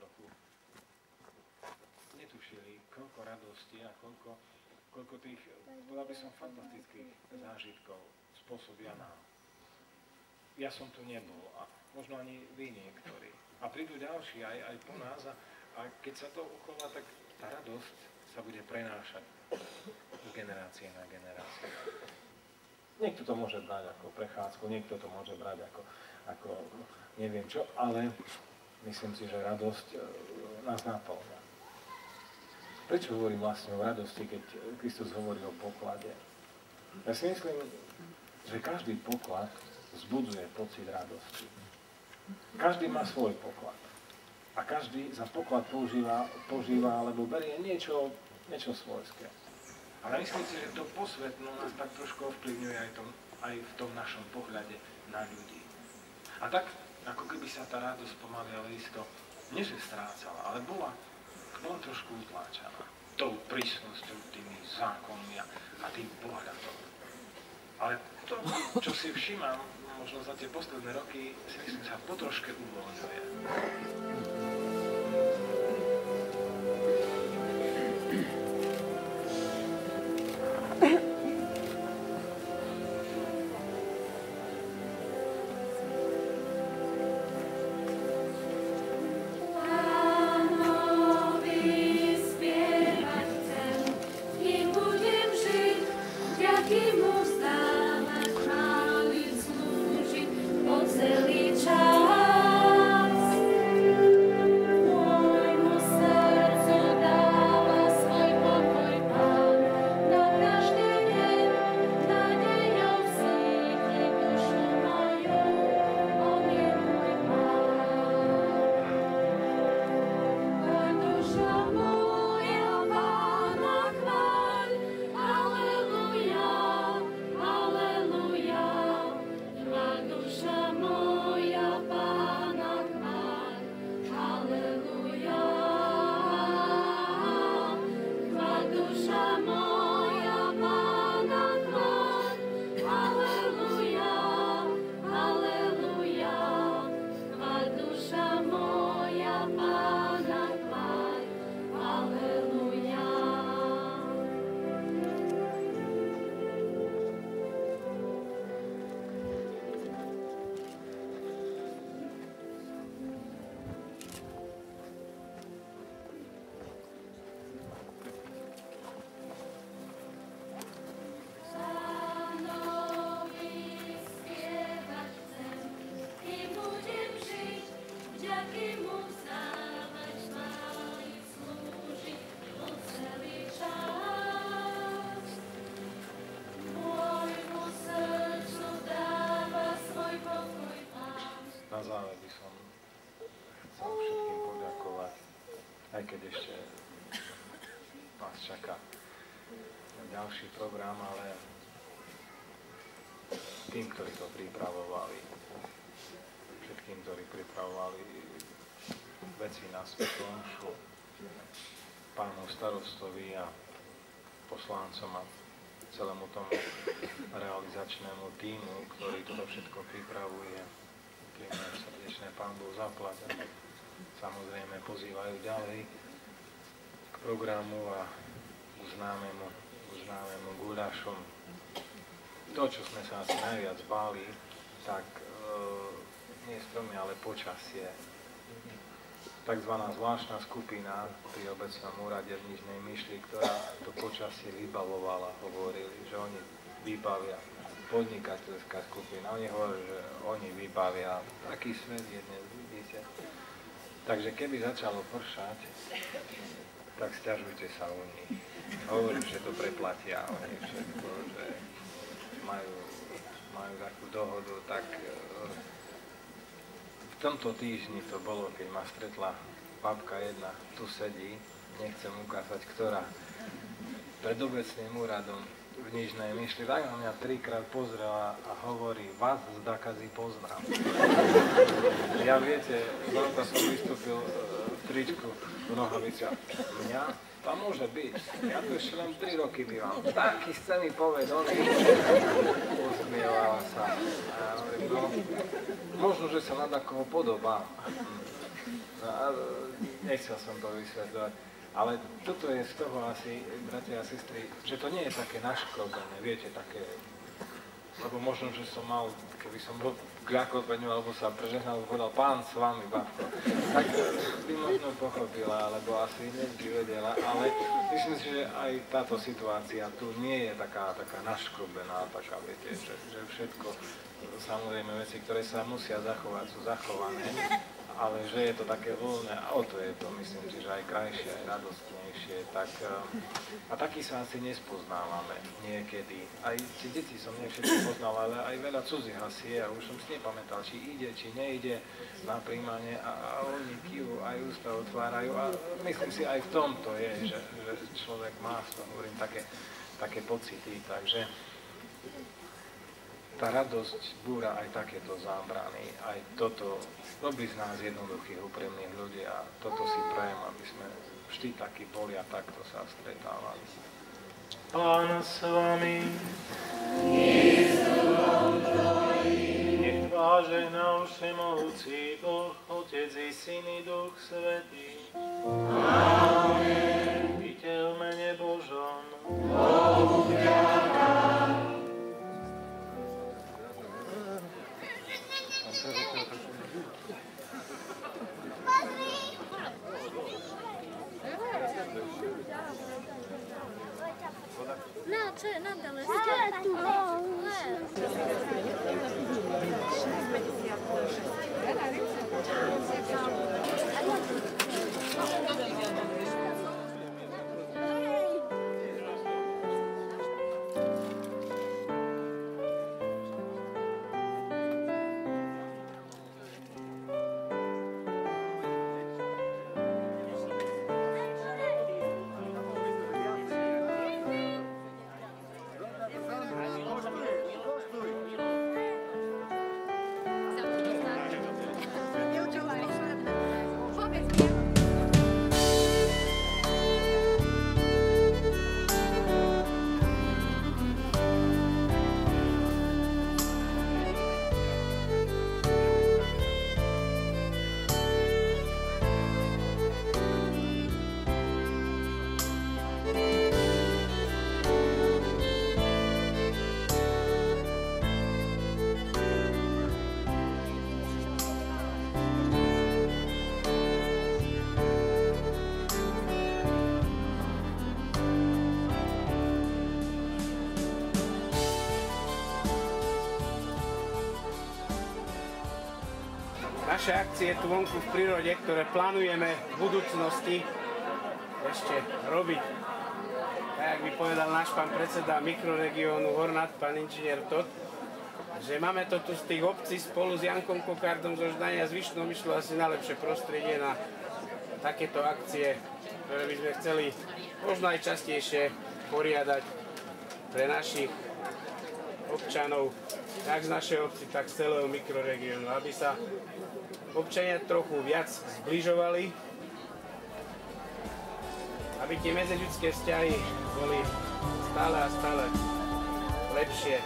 roku netušili, koľko radosti a koľko tých, povedal by som, fantastických zážitkov spôsobia nám. Ja som tu nebol a možno ani vy niektorí. A prídu ďalší aj po nás a keď sa to uchová, tak tá radosť sa bude prenášať z generácie na generáciu. Niekto to môže brať ako prechádzku, niekto to môže brať ako neviem čo, ale myslím si, že radosť nás naplňa. Prečo hovorím vlastne o radosti, keď Kristus hovorí o poklade? Ja si myslím, že každý poklad vzbudzuje pocit radosti. Každý má svoj poklad. A každý za poklad používa alebo berie niečo svojské. Ale myslím si, že to posvetno nás tak trošku ovplyvňuje aj v tom našom pohľade na ľudí. A tak, ako keby sa tá radosť pomaly, ale isto, nie že strácala, ale bola k nám trošku utláčaná. Tou prísnosťou, tými zákonmi a tým pohľadom. Ale to, čo si všímam, možno za tie posledné roky, si myslím, sa potroške uvoľňuje. Na záver by som chcel všetkým poďakovať, aj keď ešte vás čaká ďalší program, ale tým, ktorí to pripravovali, všetkým, ktorí pripravovali veci na svätú omšu, pánu starostovi a poslancom a celému tomu realizačnému tímu, ktorý toto všetko pripravuje. Srdečné Pán Boh zaplať a samozrejme pozývajú ďalej k programu a uznámemu guľašom. To, čo sme sa asi najviac báli, tak nie stromy, ale počasie. Takzvaná zvláštna skupina pri obecnom úrade v Nižnej Myšli, ktorá to počasie vybavovala, hovorili, že oni vybavia. Podnikateľská skupina. Oni hovorí, že oni vybavia. Taký svet je dnes, vidíte. Takže keby začalo pršať, tak sťažujte sa u nich. Hovorím, že to preplatia oni všetko, že majú takú dohodu. Tak v tomto týždni to bolo, keď ma stretla babka jedna, tu sedí, nechcem ukázať, ktorá, pred obecným úradom v Nižnej Myšli, tak na mňa 3-krát pozrela a hovorí, vás zdakazi poznám. Ja viete, veľká som vystúpil v tričku v nohaviciach. Mňa? Tam môže byť. Ja tu ešte len 3 roky bývam. Taký chce mi povedoný. Usmievala sa. A ja hovorím, no, možno, že sa na takoho podobám. No a nechcel som to vysvetľovať. Ale toto je z toho asi, bratia a sestry, že to nie je také naškrobené, viete, také, lebo možno, že som mal, keby som bol k Jakobeniu, alebo sa prežehnal, povedal, Pán s vami, babko, tak by možno pochopila, alebo asi hneď by vedela, ale myslím si, že aj táto situácia tu nie je taká naškrobená, taká, viete, že všetko, samozrejme veci, ktoré sa musia zachovať, sú zachované, ale že je to také voľné a o to je to, myslím si, že aj krajšie, aj radostnejšie, tak a taký sa asi nespoznávame niekedy. Aj tie deti som nie všetky poznal, ale aj veľa cudzích asi je a už som si nepamätal, či ide, či nejde na príjmanie a oni kývu, aj ústa otvárajú a myslím si aj v tomto je, že človek má z toho, hovorím, také pocity, takže tá radosť búra aj takéto zábrany, aj toto robí z nás jednoduchých, úprimných ľudí a toto si prajem, aby sme vždy takí boli a takto sa stretávali. Pán s vami, nech vás žehná všemohúci Boh, Otec i Syn i Duch Svätý. Amen. Buďte v mene Božom. Bohu vďaka. No, co je na dole? Naše akcie tu vonku v prírode, ktoré plánujeme v budúcnosti ešte robiť. Tak, jak by povedal náš pán predseda mikroregiónu Hornat, pán inžinier Todt, že máme to tu z tých obcí spolu s Jankom Kokardom zo Ždania s Vyšnou vyšlo asi najlepšie prostredie na takéto akcie, ktoré by sme chceli možno aj častejšie poriadať pre našich občanov, tak z našej obci, tak z celého mikroregiónu, aby sa občania trochu viac zbližovali, aby tie medziľudské vzťahy boli stále a stále lepšie.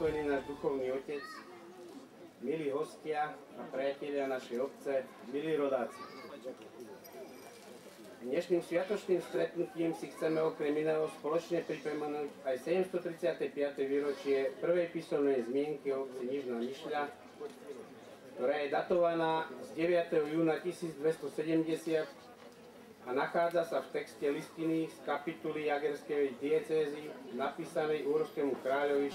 Dôstojný náš duchovný otec, milí hostia a priatelia našej obce, milí rodáci. Dnešným sviatočným stretnutím si chceme okrem iného spoločne pripomenúť aj 735. výročie prvej písomnej zmienky o obci Nižná Myšľa, ktorá je datovaná z 9. júna 1270 a nachádza sa v texte listiny z kapituly Jagerskej diecézy napísanej úhorskému kráľovi